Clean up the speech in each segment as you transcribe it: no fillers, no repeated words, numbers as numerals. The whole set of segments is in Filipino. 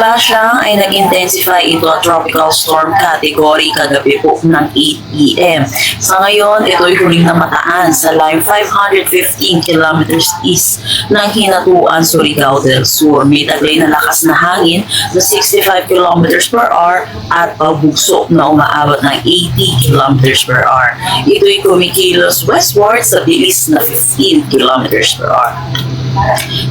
Basyang ay nag-intensify ito ang tropical storm category kagabi po ng 8 p.m. Sa ngayon, ito ay huling namataan sa line 515 kilometers east ng Hinatuan, Surigao del Sur. May taglay na lakas na hangin na 65 kilometers per hour at pabugsok na umaabot ng 80 kilometers per hour. Ito ay kumikilos westward sa bilis na 15 kilometers per hour.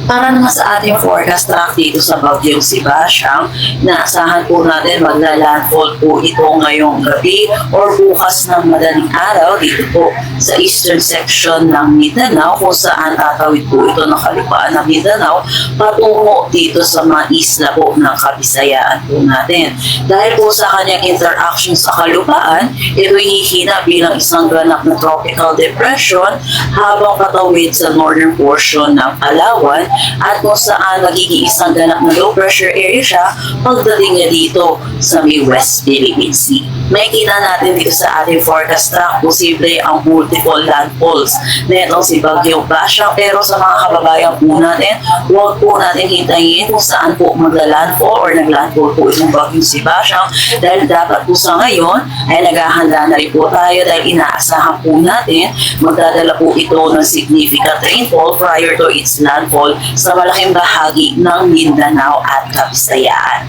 Para naman sa ating forecast track dito sa Bagyong Sebastian, naasahan po natin magla-landfall po ito ngayong gabi or bukas ng madaling araw dito po sa eastern section ng Mindanao, kung saan tatawid po ito ng kalupaan ng Mindanao patungo dito sa mga isla po ng Kabisayaan po natin. Dahil po sa kanyang interaction sa kalupaan, ito hihina bilang isang ganap na tropical depression habang patawid sa northern portion ng Palawan, at kung saan magiging isang ganap na low pressure area siya pagdating niya dito sa may West Philippine Sea. Makikita natin dito sa ating forecast track, posible ang multiple landfalls na itong si Bagyong Basyang, pero sa mga kababayan po natin, huwag po natin hintayin kung saan po magla-landfall or nag-landfall po itong Bagyong si Basyang, dahil dapat po sa ngayon ay naghahanda na rin po tayo dahil inaasahan po natin magdadala po ito ng significant rainfall prior to its landfall sa malaking bahagi ng Mindanao at Kabisayaan.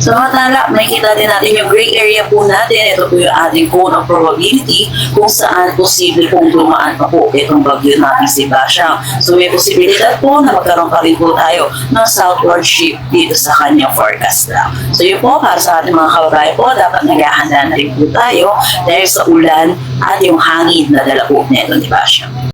Sa mga tala, makikita din natin yung gray area po natin. Ito po yung ating cone of probability kung saan posible pong dumaan pa po itong bagyo natin si Basyang. So may posibilidad po na magkaroon pa rin po tayo ng southward shift dito sa kanyang forecast lang. So yun po, para sa ating mga kababayan po, dapat naghahanda na rin po tayo dahil sa ulan at yung hangin na dala po nito ni Basyang.